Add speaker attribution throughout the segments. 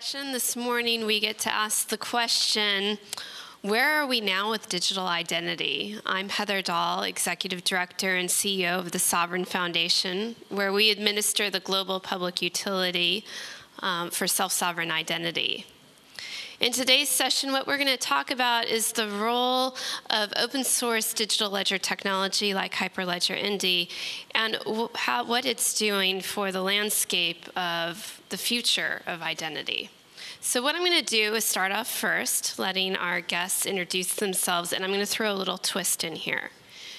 Speaker 1: session this morning, we get to ask the question, where are we now with digital identity? I'm Heather Dahl, Executive Director and CEO of the Sovrin Foundation, where we administer the global public utility for self-sovereign identity. In today's session, what we're going to talk about is the role of open source digital ledger technology like Hyperledger Indy and what it's doing for the landscape of the future of identity. So what I'm going to do is start off first, letting our guests introduce themselves, and I'm going to throw a little twist in here.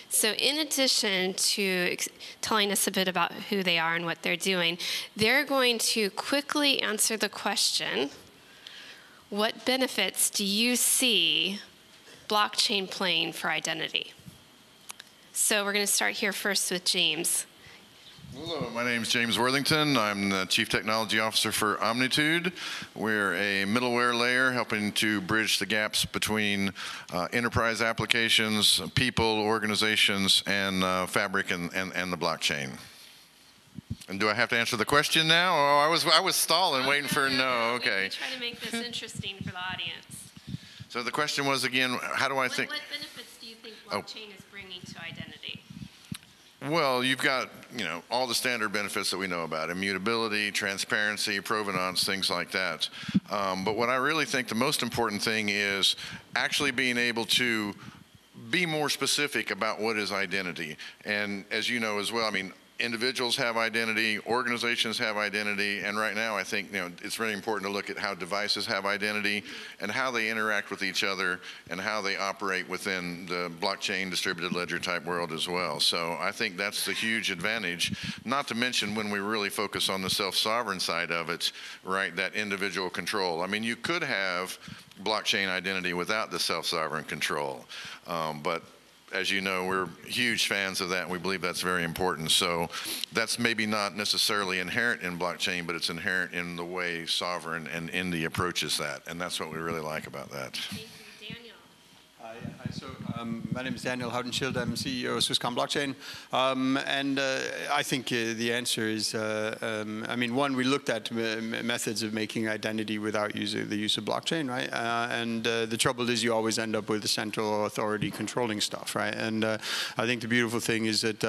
Speaker 1: So in addition to telling us a bit about who they are and what they're doing, they're going to quickly answer the question, what benefits do you see blockchain playing for identity? So we're going to start here first with James.
Speaker 2: Hello, my name is James Worthington. I'm the Chief Technology Officer for Omnitude. We're a middleware layer helping to bridge the gaps between enterprise applications, people, organizations, and Fabric and the blockchain. And do I have to answer the question now? Oh, I was stalling, waiting for no. Okay.
Speaker 1: Try to make this interesting for the audience.
Speaker 2: So the question was again, how do I think?
Speaker 1: What benefits do you think blockchain is bringing to identity?
Speaker 2: Well, you've got all the standard benefits that we know about: immutability, transparency, provenance, things like that. But what I really think the most important thing is actually being able to be more specific about what is identity. And as you know as well, I mean, individuals have identity, organizations have identity, and right now I think it's very important to look at how devices have identity and how they interact with each other and how they operate within the blockchain distributed ledger type world as well. So I think that's the huge advantage, not to mention when we really focus on the self-sovereign side of it, right, that individual control. I mean, you could have blockchain identity without the self-sovereign control, but as you know, we're huge fans of that, and we believe that's very important. So that's maybe not necessarily inherent in blockchain, but it's inherent in the way Sovrin and Indy approaches that, and that's what we really like about that.
Speaker 1: Thank you, Daniel.
Speaker 3: Hi, so my name is Daniel Houdenschild. I'm CEO of Swisscoms Blockchain. And I think the answer is, I mean, one, we looked at methods of making identity without the use of blockchain, right? And the trouble is you always end up with the central authority controlling stuff, right? And I think the beautiful thing is that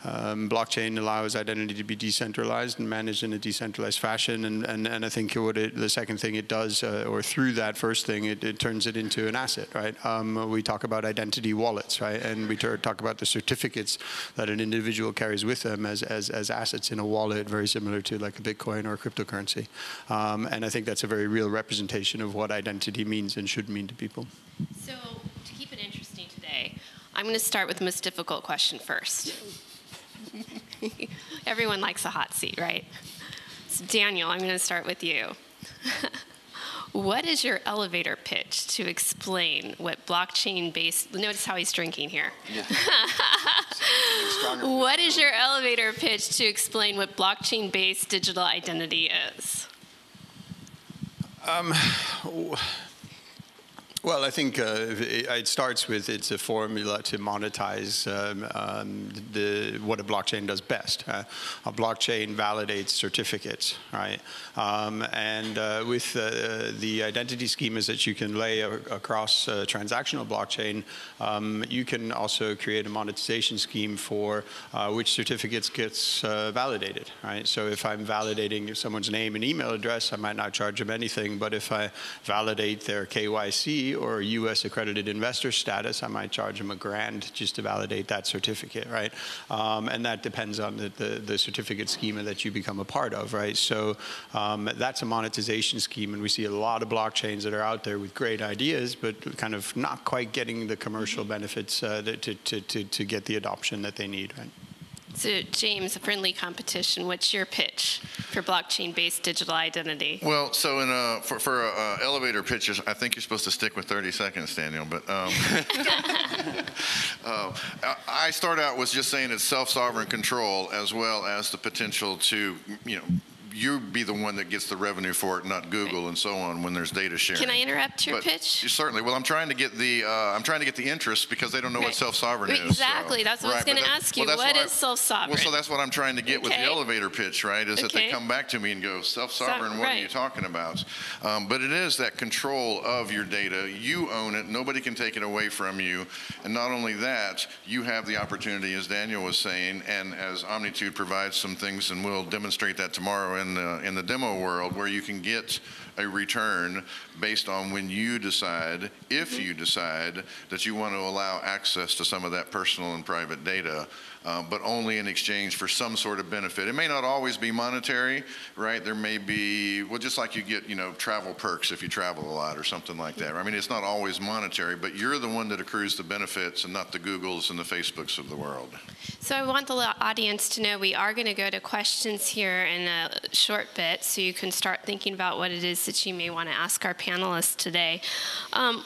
Speaker 3: blockchain allows identity to be decentralized and managed in a decentralized fashion. And I think the second thing it does, or through that first thing, it turns it into an asset, right? We talk about identity wallets, right? And we talk about the certificates that an individual carries with them as assets in a wallet, very similar to like a Bitcoin or a cryptocurrency. And I think that's a very real representation of what identity means and should mean to people.
Speaker 1: So to keep it interesting today, I'm going to start with the most difficult question first. Everyone likes a hot seat, right? So Daniel, I'm going to start with you. What is your elevator pitch to explain what blockchain-based, notice how he's drinking here. Yeah. What is your elevator pitch to explain what blockchain-based digital identity is?
Speaker 3: Well, I think it starts with it's a formula to monetize what a blockchain does best. A blockchain validates certificates, right? And with the identity schemas that you can lay across a transactional blockchain, you can also create a monetization scheme for which certificates gets validated, right? So if I'm validating someone's name and email address, I might not charge them anything, but if I validate their KYC or U.S. accredited investor status, I might charge them $1,000 just to validate that certificate, right? And that depends on the certificate schema that you become a part of, right? So that's a monetization scheme, and we see a lot of blockchains that are out there with great ideas, but kind of not quite getting the commercial benefits to get the adoption that they need, right?
Speaker 1: So James, a friendly competition, what's your pitch for blockchain-based digital identity?
Speaker 2: Well, so for elevator pitches, I think you're supposed to stick with 30 seconds, Daniel. But I start out with just saying it's self-sovereign control as well as the potential to, you be the one that gets the revenue for it, not Google and so on when there's data sharing.
Speaker 1: Can I interrupt your
Speaker 2: But
Speaker 1: pitch?
Speaker 2: Certainly. Well, I'm trying to get the interest because they don't know what self-sovereign is.
Speaker 1: Exactly.
Speaker 2: So.
Speaker 1: That's what I was going to ask you. What is self-sovereign?
Speaker 2: Well, so that's what I'm trying to get with the elevator pitch, right? Is that they come back to me and go, self-sovereign, what are you talking about? But it is that control of your data. You own it. Nobody can take it away from you. And not only that, you have the opportunity, as Daniel was saying, and as Omnitude provides some things, and we'll demonstrate that tomorrow in the demo world, where you can get a return based on when you decide, if you decide that you want to allow access to some of that personal and private data, but only in exchange for some sort of benefit. It may not always be monetary, right? There may be, well, just like you get, travel perks if you travel a lot or something like that. I mean, it's not always monetary, but you're the one that accrues the benefits and not the Googles and the Facebooks of the world.
Speaker 1: So I want the audience to know we are going to go to questions here in a short bit, so you can start thinking about what it is that you may want to ask our panelists today.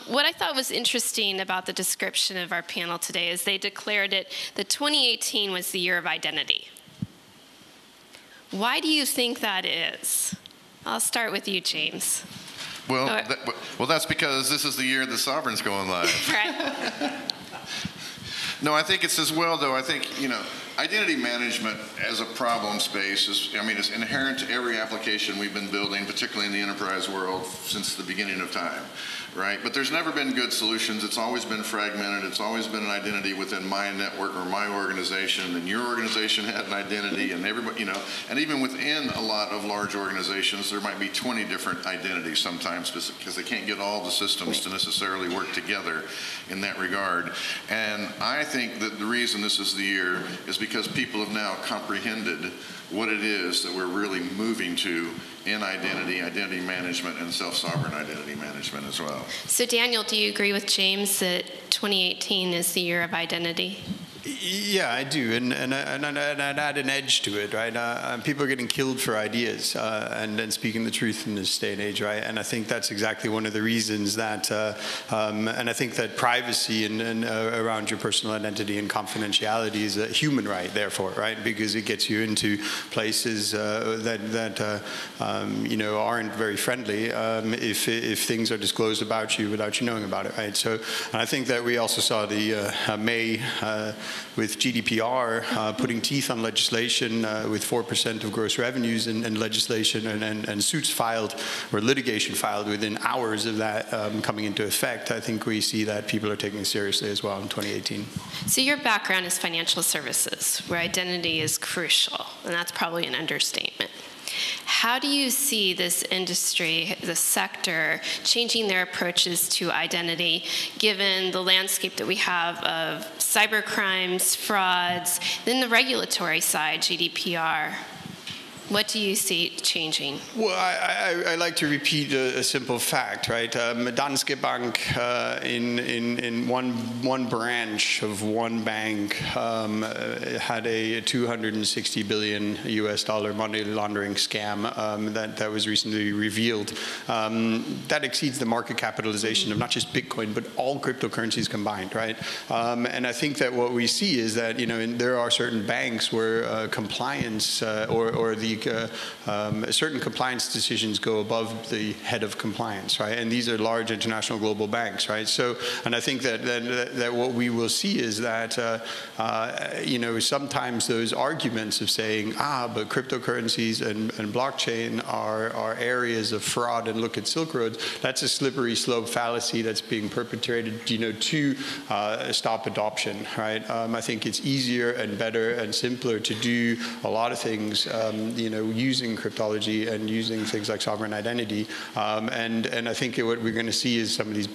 Speaker 1: What I thought was interesting about the description of our panel today is they declared it that 2018 was the year of identity. Why do you think that is? I'll start with you, James.
Speaker 2: Well, that's because this is the year the Sovrin's going live.
Speaker 1: Right.
Speaker 2: No, I think it's as well, though. I think, identity management as a problem space is inherent to every application we've been building, particularly in the enterprise world, since the beginning of time, right? But there's never been good solutions. It's always been fragmented. It's always been an identity within my network or my organization, and your organization had an identity, and everybody, and even within a lot of large organizations, there might be 20 different identities sometimes because they can't get all the systems to necessarily work together in that regard. And I think that the reason this is the year is because people have now comprehended what it is that we're really moving to in identity management, and self-sovereign identity management as well.
Speaker 1: So Daniel, do you agree with James that 2018 is the year of identity?
Speaker 3: Yeah, I do, and I'd add an edge to it, right? People are getting killed for ideas and speaking the truth in this day and age, right? And I think that's exactly one of the reasons that, and I think that privacy and around your personal identity and confidentiality is a human right, therefore, right? Because it gets you into places that aren't very friendly if things are disclosed about you without you knowing about it, right? So I think that we also saw the May with GDPR putting teeth on legislation with 4% of gross revenues and legislation and suits filed or litigation filed within hours of that coming into effect. I think we see that people are taking it seriously as well in 2018.
Speaker 1: So your background is financial services, where identity is crucial, and that's probably an understatement. How do you see this industry, the sector, changing their approaches to identity, given the landscape that we have of cybercrimes, frauds, then the regulatory side, GDPR? What do you see changing?
Speaker 3: Well, I like to repeat a simple fact, right? Danske Bank, in one branch of one bank, had a $260 billion US money laundering scam that was recently revealed. That exceeds the market capitalization of not just Bitcoin, but all cryptocurrencies combined, right? And I think that what we see is that there are certain banks where compliance or the certain compliance decisions go above the head of compliance, right? And these are large international global banks, right? So, and I think that what we will see is that, sometimes those arguments of saying, but cryptocurrencies and blockchain are areas of fraud, and look at Silk Road, that's a slippery slope fallacy that's being perpetrated, to stop adoption, right? I think it's easier and better and simpler to do a lot of things, using cryptology and using things like sovereign identity. And I think what we're going to see is some of these,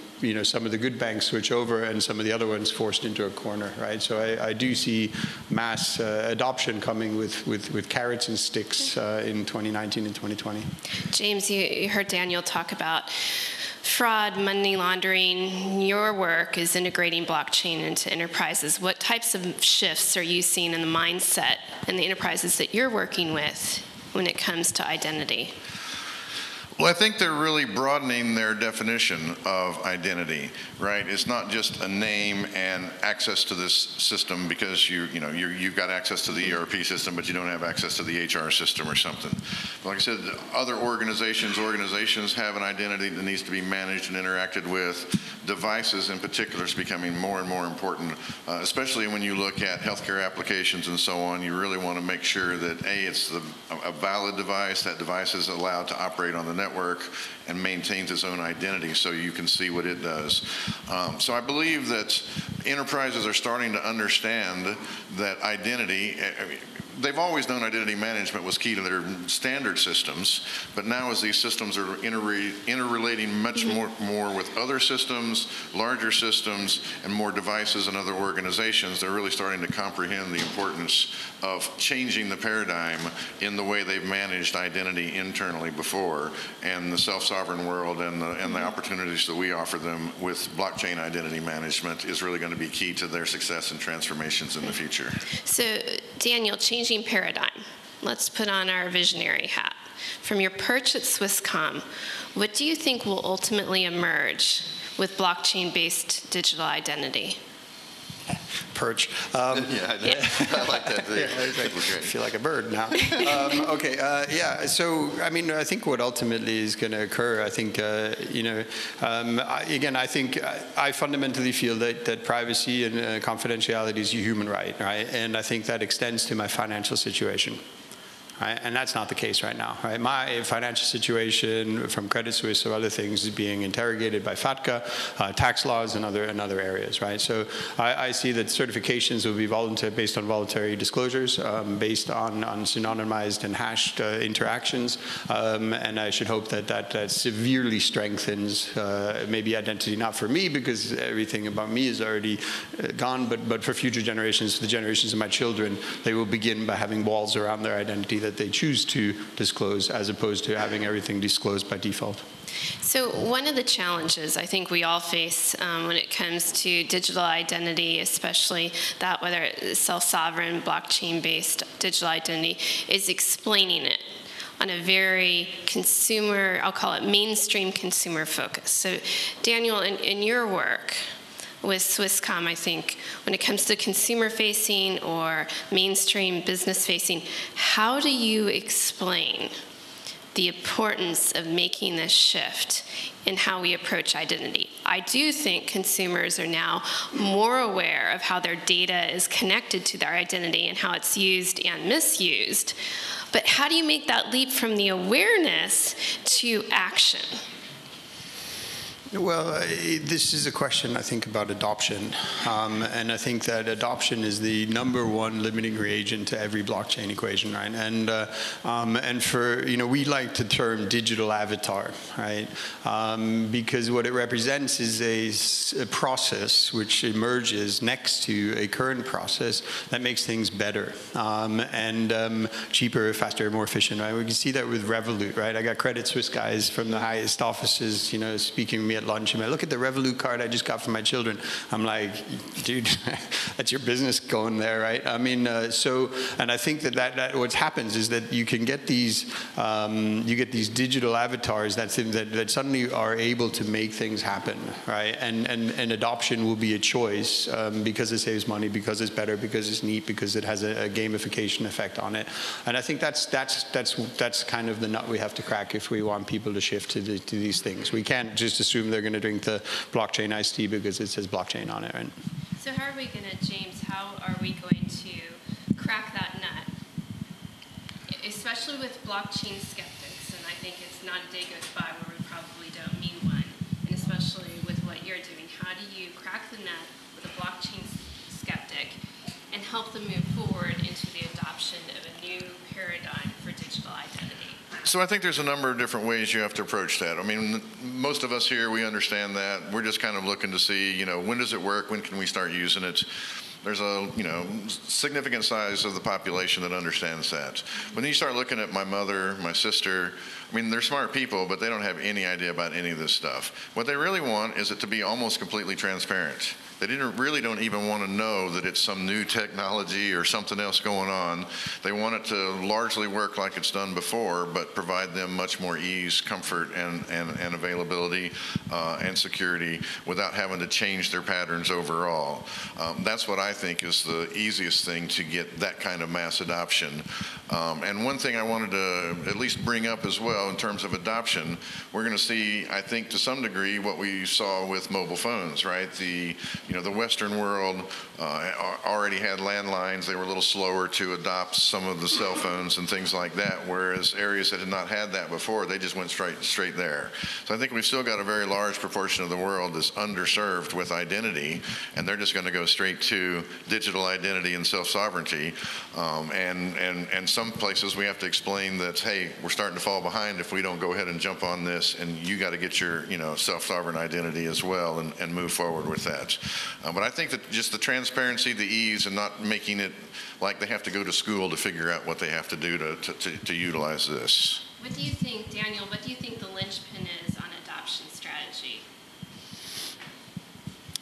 Speaker 3: some of the good banks switch over and some of the other ones forced into a corner, right? So I do see mass adoption coming with carrots and sticks in 2019 and 2020.
Speaker 1: James, you heard Daniel talk about fraud, money laundering. Your work is integrating blockchain into enterprises. What types of shifts are you seeing in the mindset and the enterprises that you're working with when it comes to identity?
Speaker 2: Well, I think they're really broadening their definition of identity, right? It's not just a name and access to this system because you've got access to the ERP system, but you don't have access to the HR system or something. Like I said, other organizations have an identity that needs to be managed and interacted with. Devices in particular is becoming more and more important, especially when you look at healthcare applications and so on. You really want to make sure that it's a valid device. That device is allowed to operate on the network and maintains its own identity so you can see what it does. So I believe that enterprises are starting to understand that identity, they've always known identity management was key to their standard systems, but now as these systems are interrelating much more with other systems, larger systems, and more devices and other organizations, they're really starting to comprehend the importance of changing the paradigm in the way they've managed identity internally before, and the self-sovereign world and the opportunities that we offer them with blockchain identity management is really going to be key to their success and transformations in the future.
Speaker 1: So, Daniel, changing paradigm. Let's put on our visionary hat. From your perch at Swisscom, what do you think will ultimately emerge with blockchain-based digital identity?
Speaker 3: Perch.
Speaker 2: I like that too.
Speaker 3: I feel like a bird now. So I mean, I think what ultimately is going to occur, I think, again, I think I fundamentally feel that privacy and confidentiality is a human right? And I think that extends to my financial situation. Right? And that's not the case right now. Right? My financial situation from Credit Suisse or other things is being interrogated by FATCA, tax laws, and other areas. Right? So I see that certifications will be based on voluntary disclosures, based on synonymized and hashed interactions, and I should hope that severely strengthens maybe identity, not for me because everything about me is already gone, but for future generations, for the generations of my children, they will begin by having walls around their identity that they choose to disclose as opposed to having everything disclosed by default.
Speaker 1: So one of the challenges I think we all face when it comes to digital identity, especially that whether it's self-sovereign, blockchain-based digital identity, is explaining it on a very consumer, I'll call it mainstream consumer focus. So Daniel, in your work, with Swisscom, I think, when it comes to consumer-facing or mainstream business-facing, how do you explain the importance of making this shift in how we approach identity? I do think consumers are now more aware of how their data is connected to their identity and how it's used and misused. But how do you make that leap from the awareness to action?
Speaker 3: Well, this is a question, I think, about adoption. And I think that adoption is the #1 limiting reagent to every blockchain equation, right? And for, we like to term digital avatar, right? Because what it represents is a process which emerges next to a current process that makes things better and cheaper, faster, more efficient, right? We can see that with Revolut, right? I got Credit Suisse guys from the highest offices, speaking to me at lunch. Look at the Revolut card I just got for my children. I'm like, dude, that's your business going there, right? I mean, and I think that what happens is that you can get these, digital avatars that suddenly are able to make things happen, right? And adoption will be a choice because it saves money, because it's better, because it's neat, because it has a gamification effect on it. And I think that's kind of the nut we have to crack if we want people to shift to these things. We can't just assume they're going to drink the blockchain iced tea because it says blockchain on it, right?
Speaker 1: So how are we going to, James, how are we going to crack that nut? Especially with blockchain skeptics, and I think it's not a day goes by where we probably don't meet one, and especially with what you're doing, how do you crack the nut with a blockchain skeptic and help them move forward into the adoption of a new paradigm for digital identity?
Speaker 2: So I think there's a number of different ways you have to approach that. I mean, most of us here, we understand that. We're just kind of looking to see, when does it work? When can we start using it? There's a, significant size of the population that understands that. When you start looking at my mother, my sister, I mean, they're smart people, but they don't have any idea about any of this stuff. What they really want is it to be almost completely transparent. They really don't even want to know that it's some new technology or something else going on. They want it to largely work like it's done before, but provide them much more ease, comfort, and availability and security without having to change their patterns overall. That's what I think is the easiest thing to get that kind of mass adoption. And one thing I wanted to at least bring up as well in terms of adoption, we're going to see, I think, to some degree, what we saw with mobile phones, right? The Western world already had landlines. They were a little slower to adopt some of the cell phones and things like that, whereas areas that had not had that before, they just went straight there. So I think we've still got a very large proportion of the world that's underserved with identity, and they're just going to go straight to digital identity and self-sovereignty. And some places we have to explain that, hey, we're starting to fall behind if we don't go ahead and jump on this, and you got to get your self-sovereign identity as well and move forward with that. But I think that just the transparency, the ease, and not making it like they have to go to school to figure out what they have to do to utilize this.
Speaker 1: What do you think, Daniel, what do you think the linchpin is on adoption strategy?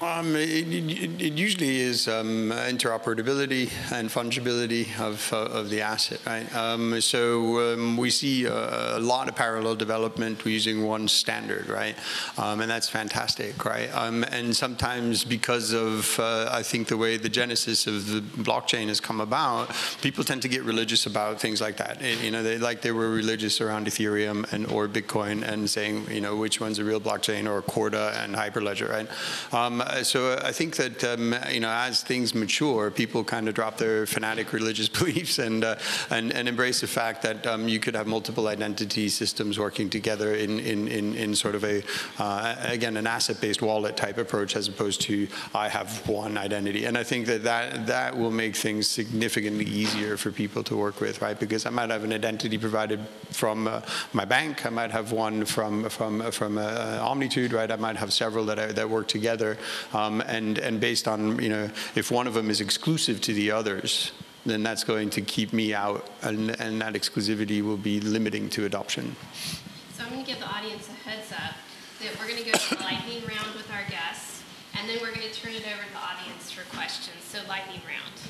Speaker 3: It usually is interoperability and fungibility of the asset, right? So we see a lot of parallel development using one standard, right? And that's fantastic, right? And sometimes because of, I think, the way the genesis of the blockchain has come about, people tend to get religious about things like that. They were religious around Ethereum or Bitcoin and saying, which one's a real blockchain, or Corda and Hyperledger, right? So I think that as things mature, people kind of drop their fanatic religious beliefs and embrace the fact that you could have multiple identity systems working together in sort of again, an asset-based wallet type approach, as opposed to I have one identity. And I think that will make things significantly easier for people to work with, right? Because I might have an identity provided from my bank, I might have one from Omnitude, right? I might have several that work together. And based on, if one of them is exclusive to the others, then that's going to keep me out, and that exclusivity will be limiting to adoption.
Speaker 1: So I'm going to give the audience a heads up that we're going to go to the lightning round with our guests, and then we're going to turn it over to the audience for questions. So lightning round.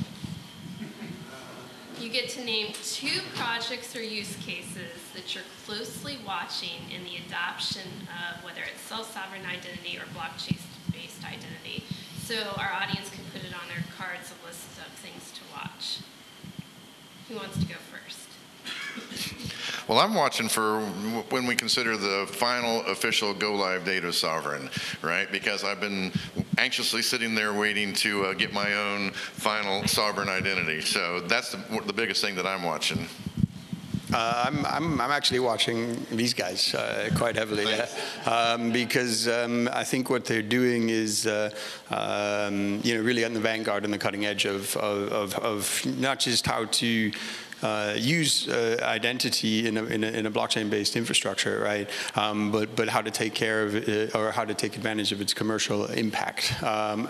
Speaker 1: You get to name 2 projects or use cases that you're closely watching in the adoption of whether it's self-sovereign identity or blockchain-based identity. So our audience can put it on their cards, a list of things to watch. Who wants to go first?
Speaker 2: Well, I'm watching for when we consider the final official go-live date of Sovrin, right? Because I've been anxiously sitting there waiting to get my own final sovereign identity. So that's the biggest thing that I'm watching.
Speaker 3: I'm actually watching these guys quite heavily, because I think what they're doing is really on the vanguard and the cutting edge of not just how to use identity in a blockchain-based infrastructure, right? But how to take care of it, or how to take advantage of its commercial impact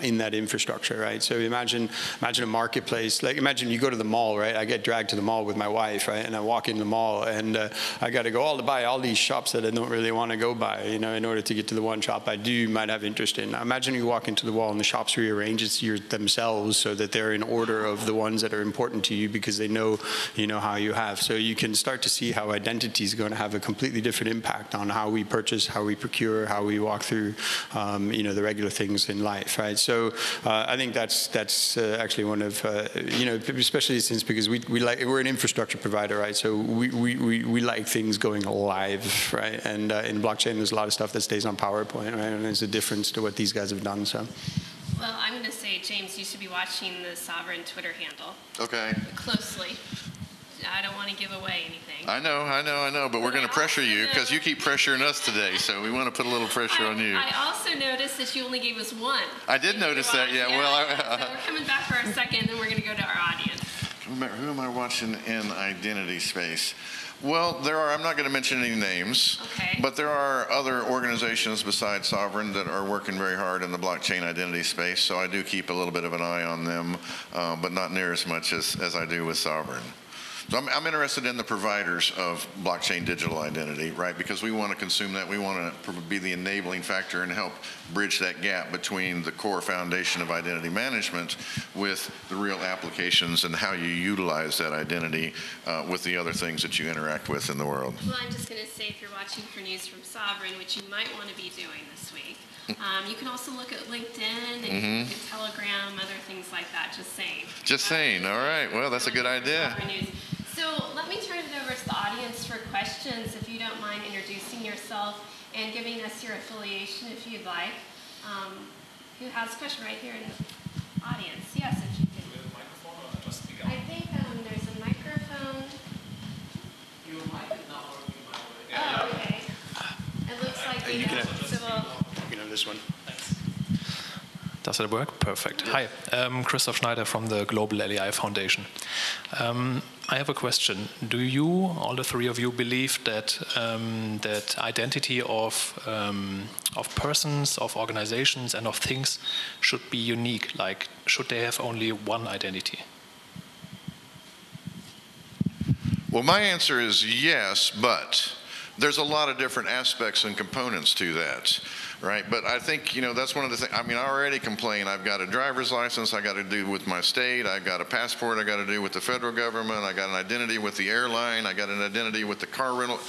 Speaker 3: in that infrastructure, right? So imagine a marketplace. Like, imagine you go to the mall, right? I get dragged to the mall with my wife, right? And I walk in the mall, and I got to go to buy all these shops that I don't really want to go by, in order to get to the one shop I might have interest in. Now, imagine you walk into the wall and the shops rearrange themselves so that they're in order of the ones that are important to you, because they know how you have. So you can start to see how identity is going to have a completely different impact on how we purchase, how we procure, how we walk through, the regular things in life, right? So I think that's actually one of, especially because we're an infrastructure provider, right? So we like things going live, right? And in blockchain, there's a lot of stuff that stays on PowerPoint, right? And there's a difference to what these guys have done. So.
Speaker 1: Well, I'm going to say, James, you should be watching the Sovrin Twitter handle.
Speaker 2: Okay.
Speaker 1: Closely. I don't want to give away anything.
Speaker 2: I know, but we're going to pressure you because you keep pressuring us today, so we want to put a little pressure on you.
Speaker 1: I also noticed that you only gave us one.
Speaker 2: I did notice that, yeah. Well,
Speaker 1: so we're coming back for a second, then we're going to go to our audience.
Speaker 2: Who am I watching in identity space? Well, I'm not going to mention any names,
Speaker 1: okay,
Speaker 2: but there are other organizations besides Sovrin that are working very hard in the blockchain identity space, so I do keep a little bit of an eye on them, but not near as much as I do with Sovrin. So I'm interested in the providers of blockchain digital identity, right? Because we want to consume that. We want to be the enabling factor and help bridge that gap between the core foundation of identity management with the real applications and how you utilize that identity with the other things that you interact with in the world.
Speaker 1: Well, I'm just going to say, if you're watching for news from Sovrin, which you might want to be doing this week, you can also look at LinkedIn and look at Telegram, other things like that, just saying.
Speaker 2: Just saying, all right. Well, that's a good idea.
Speaker 1: So let me turn it over to the audience for questions, if you don't mind introducing yourself and giving us your affiliation, if you'd like. Who has a question right here in the audience? Yes, if you can.
Speaker 4: Do we have a microphone or just speak up?
Speaker 1: I think there's a microphone.
Speaker 4: Your mic is not working, by the way.
Speaker 1: Oh, okay. It looks like we have
Speaker 3: You know this one.
Speaker 4: Thanks.
Speaker 5: Does it work? Perfect. Hi, Christoph Schneider from the Global LEI Foundation. I have a question. Do you, all the three of you, believe that that identity of persons, of organizations, and of things should be unique? Like, should they have only one identity?
Speaker 2: Well, my answer is yes, but there's a lot of different aspects and components to that, right? But I think, that's one of the things. I mean, I already complain. I've got a driver's license I got to do with my state. I've got a passport I got to do with the federal government. I got an identity with the airline. I got an identity with the car rental.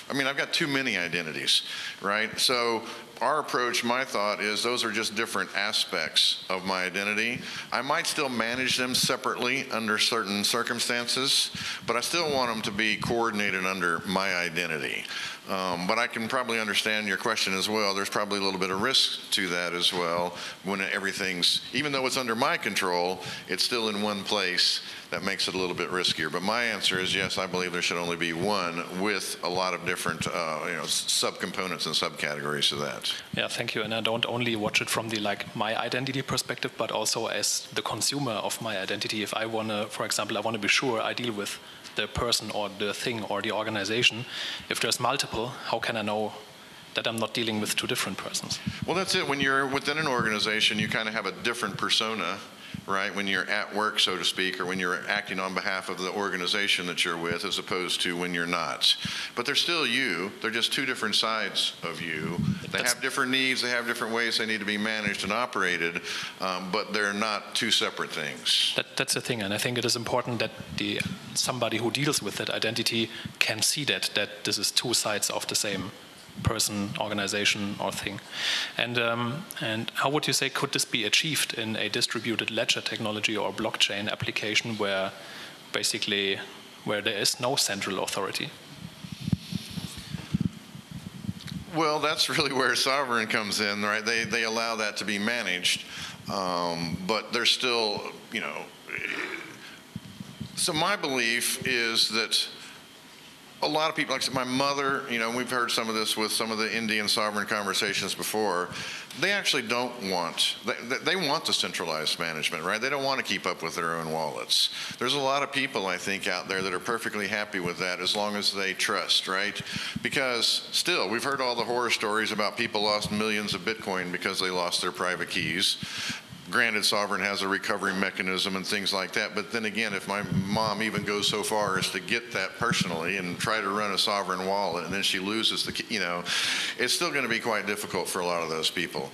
Speaker 2: I mean, I've got too many identities, right? So our approach, my thought is those are just different aspects of my identity. I might still manage them separately under certain circumstances, but I still want them to be coordinated under my identity. But I can probably understand your question as well. There's probably a little bit of risk to that as well when everything's, even though it's under my control, it's still in one place. That makes it a little bit riskier. But my answer is yes, I believe there should only be one with a lot of different subcomponents and subcategories to that.
Speaker 5: Yeah, thank you. And I don't only watch it from the my identity perspective, but also as the consumer of my identity. If I want to, for example, I want to be sure I deal with the person or the thing or the organization. If there's multiple, how can I know that I'm not dealing with two different persons?
Speaker 2: Well, that's it. When you're within an organization, you kind of have a different persona, right? When you're at work, so to speak, or when you're acting on behalf of the organization that you're with, as opposed to when you're not. But they're still you. They're just two different sides of you. They have different needs. They have different ways they need to be managed and operated, but they're not two separate things.
Speaker 5: That's the thing, and I think it is important that somebody who deals with that identity can see that this is two sides of the same person, organization, or thing. And how would you say could this be achieved in a distributed ledger technology or blockchain application where there is no central authority?
Speaker 2: Well, that's really where Sovrin comes in, right? They allow that to be managed, but there's still, So my belief is that a lot of people, like I said, my mother, we've heard some of this with some of the Indian sovereign conversations before. They actually don't want, they want the centralized management, right? They don't want to keep up with their own wallets. There's a lot of people, I think, out there that are perfectly happy with that as long as they trust, right? Because still, we've heard all the horror stories about people lost millions of Bitcoin because they lost their private keys. Granted, Sovrin has a recovery mechanism and things like that, but then again, if my mom even goes so far as to get that personally and try to run a Sovrin wallet and then she loses the key, it's still going to be quite difficult for a lot of those people.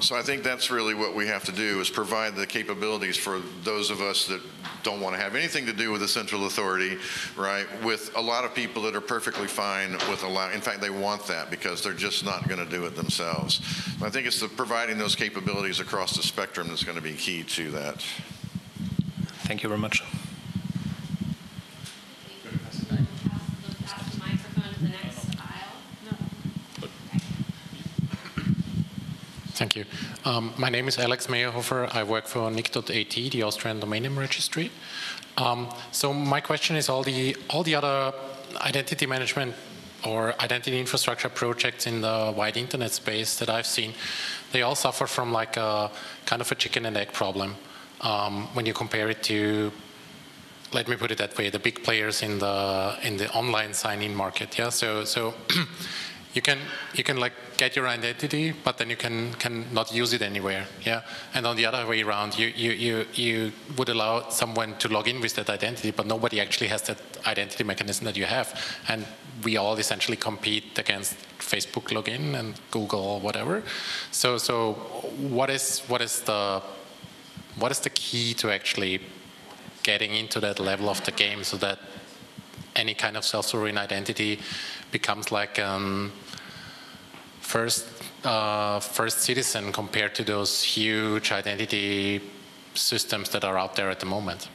Speaker 2: So I think that's really what we have to do, is provide the capabilities for those of us that don't want to have anything to do with the central authority, right, with a lot of people that are perfectly fine with in fact, they want that because they're just not going to do it themselves. I think it's providing those capabilities across the spectrum that's going to be key to that.
Speaker 5: Thank you very much.
Speaker 6: Thank you. My name is Alex Meyerhofer. I work for nic.at, the Austrian domain name registry. So my question is, all the other identity management or identity infrastructure projects in the wide internet space that I've seen, they all suffer from like a kind of a chicken and egg problem when you compare it to, let me put it that way, the big players in the online sign-in market. Yeah, so you can like get your identity, but then you can not use it anywhere. Yeah. And on the other way around, you would allow someone to log in with that identity, but nobody actually has that identity mechanism that you have. And we all essentially compete against Facebook login and Google or whatever. So what is the key to actually getting into that level of the game so that any kind of self-sovereign identity becomes like first citizen compared to those huge identity systems that are out there at the moment?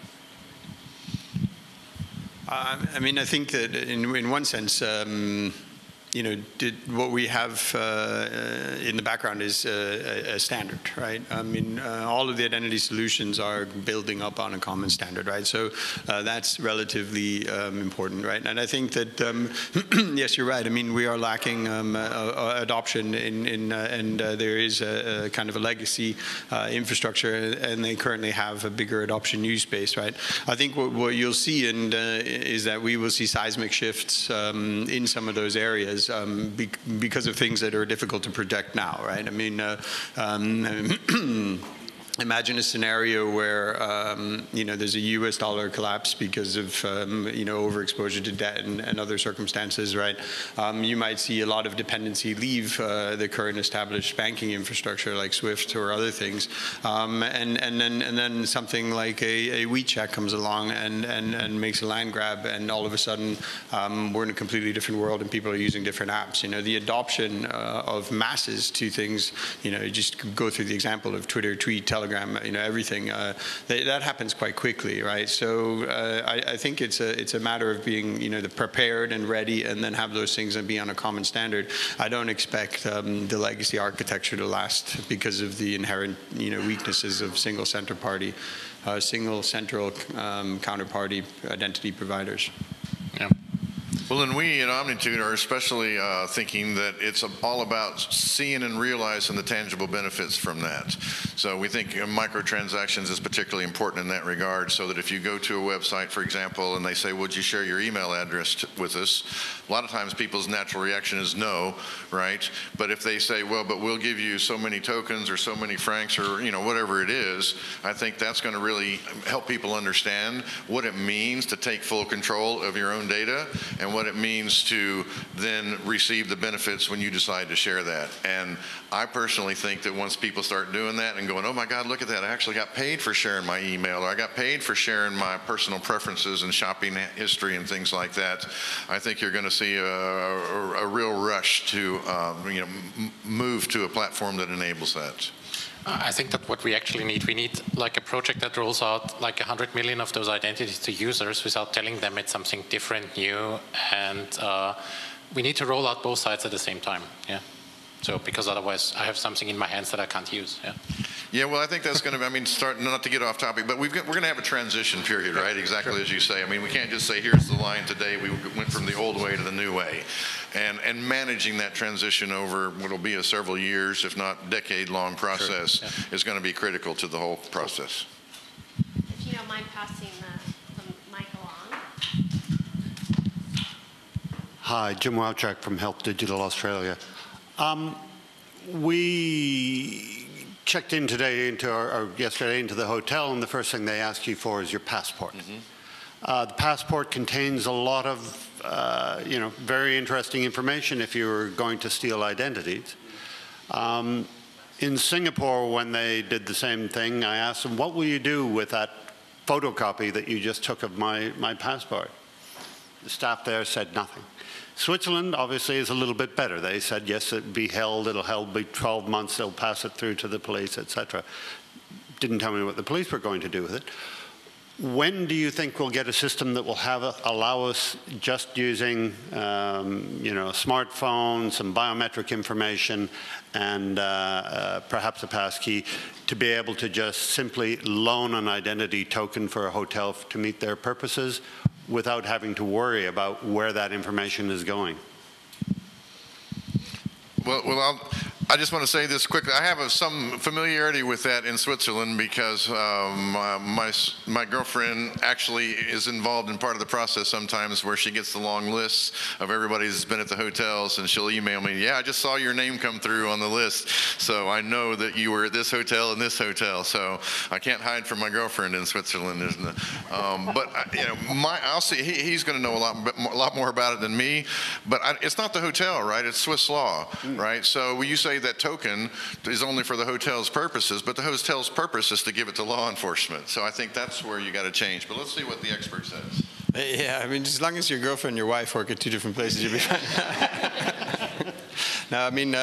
Speaker 3: I mean, I think that in one sense, what we have in the background is a standard, right? I mean, all of the identity solutions are building up on a common standard, right? So that's relatively important, right? And I think that, yes, you're right. I mean, we are lacking adoption and there is a kind of a legacy infrastructure, and they currently have a bigger adoption use base, right? I think what you'll see is that we will see seismic shifts in some of those areas. Because of things that are difficult to predict now, right? I mean, imagine a scenario where there's a U.S. dollar collapse because of overexposure to debt and other circumstances, right? You might see a lot of dependency leave the current established banking infrastructure like SWIFT or other things, and then something like a WeChat comes along and makes a land grab, and all of a sudden we're in a completely different world and people are using different apps. The adoption of masses to things. Just go through the example of Twitter, tweet, Telegram, everything. That happens quite quickly, right? So I think it's a matter of being, prepared and ready, and then have those things and be on a common standard. I don't expect the legacy architecture to last because of the inherent, weaknesses of single central counterparty identity providers.
Speaker 6: Yeah.
Speaker 2: Well, and we at Omnitude are especially thinking that it's all about seeing and realizing the tangible benefits from that. So we think microtransactions is particularly important in that regard, so that if you go to a website, for example, and they say, would you share your email address with us? A lot of times people's natural reaction is no, right? But if they say, well, but we'll give you so many tokens or so many francs or, whatever it is, I think that's going to really help people understand what it means to take full control of your own data and what it means to then receive the benefits when you decide to share that. And I personally think that once people start doing that and going, oh my God, look at that, I actually got paid for sharing my email, or I got paid for sharing my personal preferences and shopping history and things like that, I think you're going to see a real rush to move to a platform that enables that.
Speaker 6: I think that what we actually need, we need like a project that rolls out like 100 million of those identities to users without telling them it's something different, new, and we need to roll out both sides at the same time. Yeah. So because otherwise I have something in my hands that I can't use. Yeah. Yeah,
Speaker 2: well, I think that's going to, start, not to get off topic, but we're going to have a transition period, right? Exactly as you say. We can't just say, here's the line today, we went from the old way to the new way. And managing that transition over what will be a several years, if not decade-long process, is going to be critical to the whole process.
Speaker 1: If you don't mind passing the mic along.
Speaker 7: Hi, Jim Wowchak from Help Digital Australia. We checked in today yesterday into the hotel, and the first thing they ask you for is your passport. Mm-hmm. The passport contains a lot of very interesting information if you were going to steal identities. In Singapore, when they did the same thing, I asked them, what will you do with that photocopy that you just took of my passport? The staff there said nothing. Switzerland obviously is a little bit better. They said, yes, it'll be held 12 months, they'll pass it through to the police, etc. Didn't tell me what the police were going to do with it. When do you think we'll get a system that will allow us, just using a smartphone, some biometric information, and perhaps a passkey, to be able to just simply loan an identity token for a hotel to meet their purposes without having to worry about where that information is going?
Speaker 2: Well, I just want to say this quickly. I have some familiarity with that in Switzerland because my girlfriend actually is involved in part of the process sometimes where she gets the long lists of everybody who's been at the hotels, and she'll email me, yeah, I just saw your name come through on the list, so I know that you were at this hotel and this hotel, so I can't hide from my girlfriend in Switzerland. But you know, I'll see. He's going to know a lot more about it than me. But it's not the hotel, right? It's Swiss law, right? So you say that token is only for the hotel's purposes, but the hotel's purpose is to give it to law enforcement. So I think that's where you got to change. But let's see what the expert says.
Speaker 3: Yeah, I mean, as long as your girlfriend and your wife work at 2 different places, you'll be fine. No, I mean,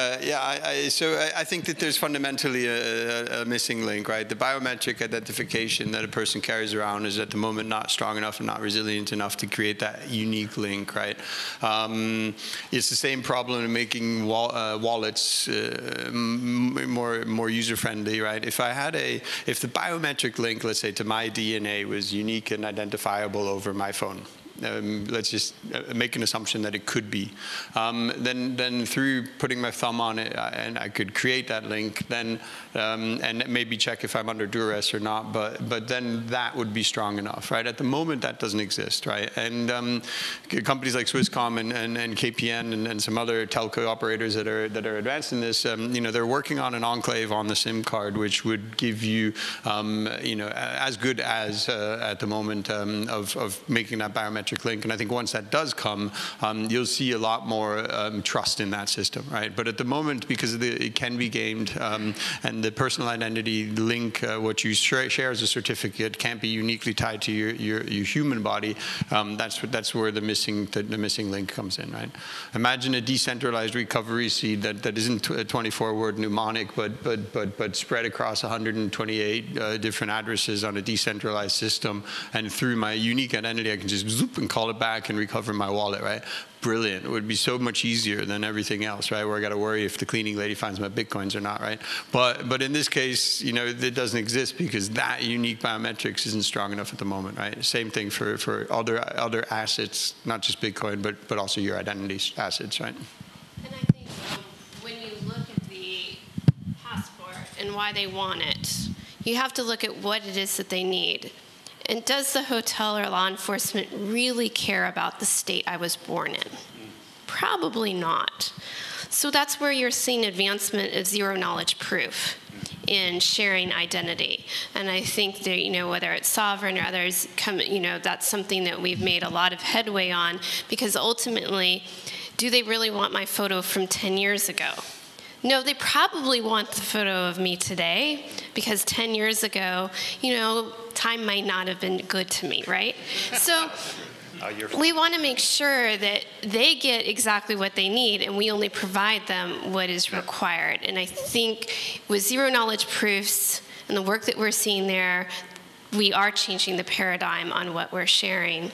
Speaker 3: so I think that there's fundamentally a missing link, right? The biometric identification that a person carries around is at the moment not strong enough and not resilient enough to create that unique link, right? It's the same problem in making wallets more user-friendly, right? If the biometric link, let's say, to my DNA was unique and identifiable over my phone, let's just make an assumption that it could be. Then through putting my thumb on it, and I could create that link, then and maybe check if I'm under duress or not. But then that would be strong enough, right? At the moment, that doesn't exist, right? And companies like Swisscom and KPN and some other telco operators that are advanced in this, you know, they're working on an enclave on the SIM card, which would give you, you know, as good as at the moment of making that biometric link. And I think once that does come, you'll see a lot more trust in that system, right? But at the moment, because it can be gamed, and the personal identity link, what you share as a certificate, can't be uniquely tied to your human body. That's where the missing link comes in, right? Imagine a decentralized recovery seed that isn't a 24-word mnemonic, but spread across 128 different addresses on a decentralized system, and through my unique identity, I can just zoop and call it back and recover my wallet, right? Brilliant. It would be so much easier than everything else, right? Where I got to worry if the cleaning lady finds my Bitcoins or not, right? But in this case, you know, it doesn't exist because that unique biometrics isn't strong enough at the moment, right? Same thing for other assets, not just Bitcoin, but also your identity assets, right?
Speaker 1: And I think when you look at the passport and why they want it, you have to look at what it is that they need. And does the hotel or law enforcement really care about the state I was born in? Probably not. So that's where you're seeing advancement of zero-knowledge proof in sharing identity. And I think that, you know, whether it's Sovrin or others, you know, that's something that we've made a lot of headway on, because ultimately, do they really want my photo from 10 years ago? No, they probably want the photo of me today, because 10 years ago, you know, time might not have been good to me, right? So we want to make sure that they get exactly what they need, and we only provide them what is required. And I think with zero-knowledge proofs and the work that we're seeing there, we are changing the paradigm on what we're sharing.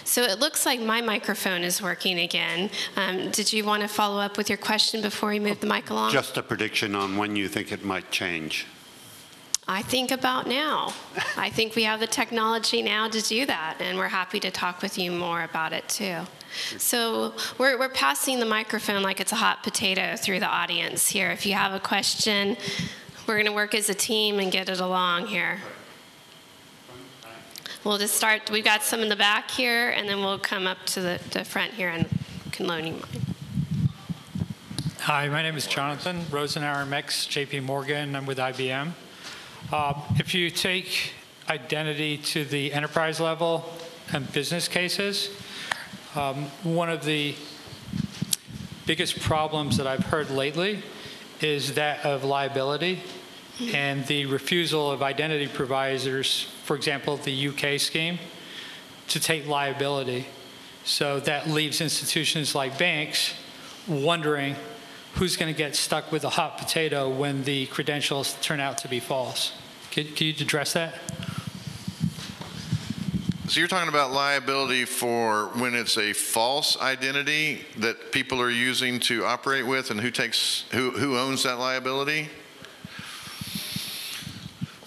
Speaker 1: So it looks like my microphone is working again. Did you want to follow up with your question before we move the mic along?
Speaker 7: Just a prediction on when you think it might change.
Speaker 1: I think about now. I think we have the technology now to do that, and we're happy to talk with you more about it too. So we're passing the microphone like it's a hot potato through the audience here. If you have a question, we're going to work as a team and get it along here. We'll just start. We've got some in the back here, and then we'll come up to the front here and can loan you mine.
Speaker 8: Hi, my name is Jonathan Rosenauer, MEX, JP Morgan. I'm with IBM. If you take identity to the enterprise level and business cases, one of the biggest problems that I've heard lately is that of liability and the refusal of identity providers, for example, the UK scheme, to take liability. So that leaves institutions like banks wondering who's going to get stuck with a hot potato when the credentials turn out to be false. Can you address that?
Speaker 2: So you're talking about liability for when it's a false identity that people are using to operate with, and who owns that liability?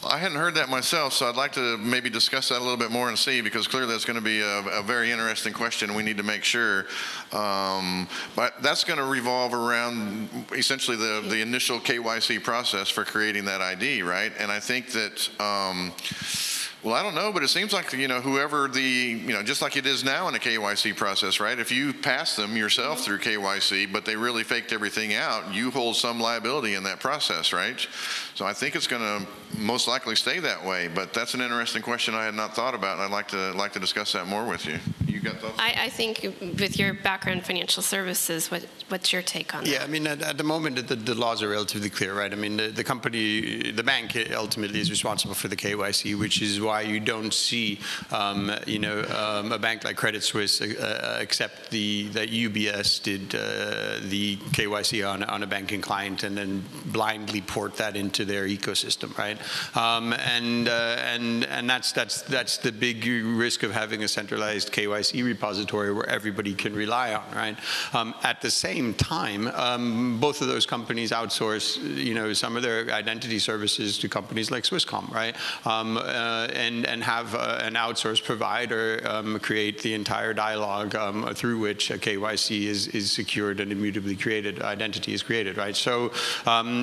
Speaker 2: I hadn't heard that myself, so I'd like to maybe discuss that a little bit more and see, because clearly that's going to be a very interesting question. We need to make sure. But that's going to revolve around essentially the initial KYC process for creating that ID, right? And I think that, well, I don't know, but it seems like, whoever just like it is now in a KYC process, right? If you pass them yourself through KYC, but they really faked everything out, you hold some liability in that process, right? So I think it's going to most likely stay that way, but that's an interesting question I had not thought about, and I'd like to discuss that more with you. You got thoughts?
Speaker 1: I think with your background in financial services, what's your take on that?
Speaker 3: Yeah, I mean, at the moment, the laws are relatively clear, right? I mean, the bank ultimately is responsible for the KYC, which is why you don't see, a bank like Credit Suisse accept that UBS did the KYC on a banking client and then blindly port that into their ecosystem, right? And that's the big risk of having a centralized KYC repository where everybody can rely on, right? At the same time, both of those companies outsource, some of their identity services to companies like Swisscom, right? And have an outsourced provider create the entire dialogue through which a KYC is secured and immutably created, identity is created, right? So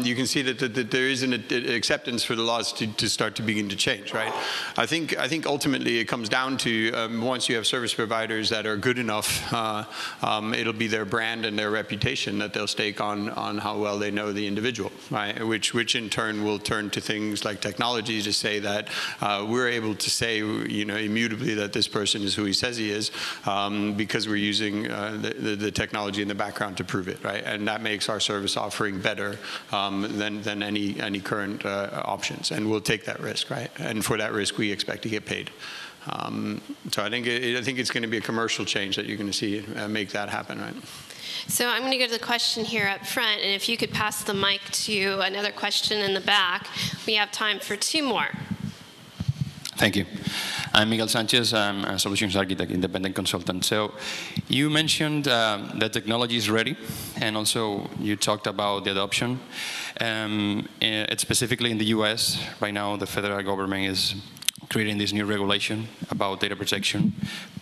Speaker 3: you can see that there is an acceptance for the laws to start to begin to change, right? I think ultimately it comes down to once you have service providers that are good enough, it'll be their brand and their reputation that they'll stake on how well they know the individual, right? Which in turn will turn to things like technology to say that we're able to say, immutably that this person is who he says he is, because we're using the technology in the background to prove it, right? And that makes our service offering better than any current options, and we'll take that risk, right? And for that risk, we expect to get paid. So I think it's going to be a commercial change that you're going to see make that happen, right?
Speaker 1: So I'm going to go to the question here up front, and if you could pass the mic to another question in the back, we have time for 2 more.
Speaker 9: Thank you. I'm Miguel Sanchez. I'm a solutions architect, independent consultant. So you mentioned the technology is ready, and also you talked about the adoption. It's specifically in the US. Right now, the federal government is creating this new regulation about data protection,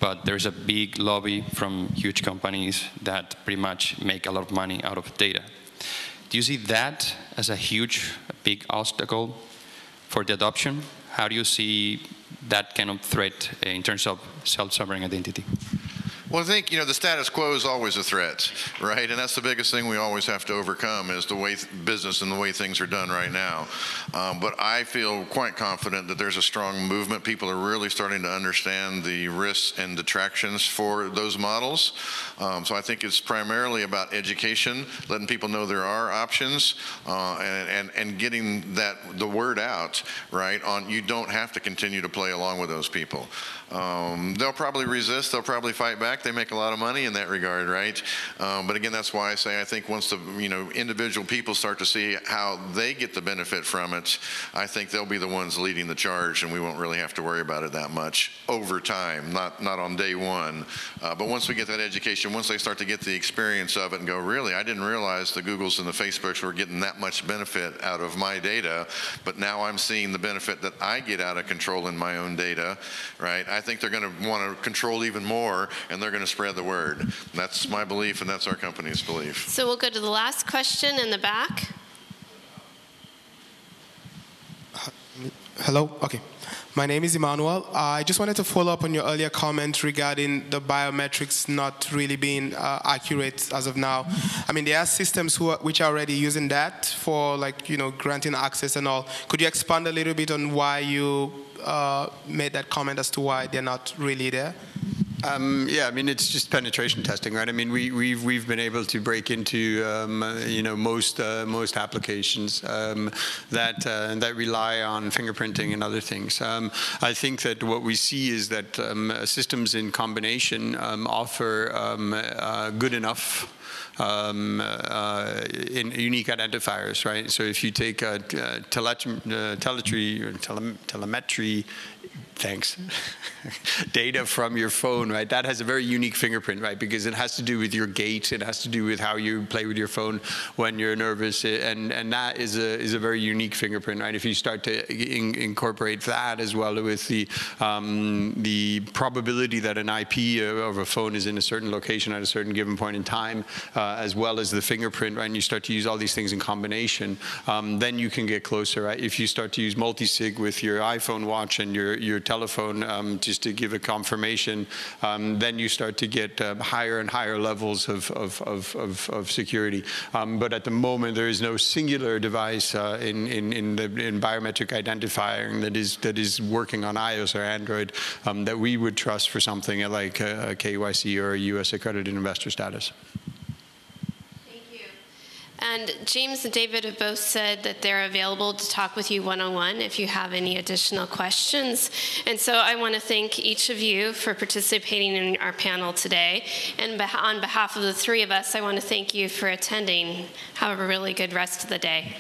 Speaker 9: but there's a big lobby from huge companies that pretty much make a lot of money out of data. Do you see that as a big obstacle for the adoption? How do you see that kind of threat in terms of self-sovereign identity?
Speaker 2: Well, I think, the status quo is always a threat, right? And that's the biggest thing we always have to overcome is the way business and the way things are done right now. But I feel quite confident that there's a strong movement. People are really starting to understand the risks and detractions for those models. So I think it's primarily about education, letting people know there are options, and getting the word out, right, on you don't have to continue to play along with those people. They'll probably resist, they'll probably fight back. They make a lot of money in that regard, right? But again, that's why I say I think once the individual people start to see how they get the benefit from it, I think they'll be the ones leading the charge, and we won't really have to worry about it that much over time, not on day one. But once we get that education, once they start to get the experience of it and go, really, I didn't realize the Googles and the Facebooks were getting that much benefit out of my data, but now I'm seeing the benefit that I get out of controlling my own data, right? I think they're going to want to control even more, and they're going to spread the word. That's my belief, and that's our company's belief.
Speaker 1: So we'll go to the last question in the back.
Speaker 10: Hello? Okay. My name is Emmanuel. I just wanted to follow up on your earlier comment regarding the biometrics not really being accurate as of now. I mean, there are systems which are already using that for, granting access and all. Could you expand a little bit on why you made that comment as to why they're not really there?
Speaker 3: Yeah, I mean, it's just penetration testing, right? I mean, we've been able to break into most applications that rely on fingerprinting and other things. I think that what we see is that systems in combination offer good enough in unique identifiers, right? So if you take telemetry thanks. Data from your phone, right? That has a very unique fingerprint, right? Because it has to do with your gait. It has to do with how you play with your phone when you're nervous, and that is a very unique fingerprint, right? If you start to incorporate that as well with the probability that an IP of a phone is in a certain location at a certain given point in time, as well as the fingerprint, right? And you start to use all these things in combination, then you can get closer, right? If you start to use multi-sig with your iPhone watch and your telephone, just to give a confirmation, then you start to get higher and higher levels of security. But at the moment, there is no singular device in biometric identifying that is working on iOS or Android that we would trust for something like a KYC or a US accredited investor status.
Speaker 1: And James and David have both said that they're available to talk with you one-on-one if you have any additional questions. And so I want to thank each of you for participating in our panel today. And on behalf of the three of us, I want to thank you for attending. Have a really good rest of the day.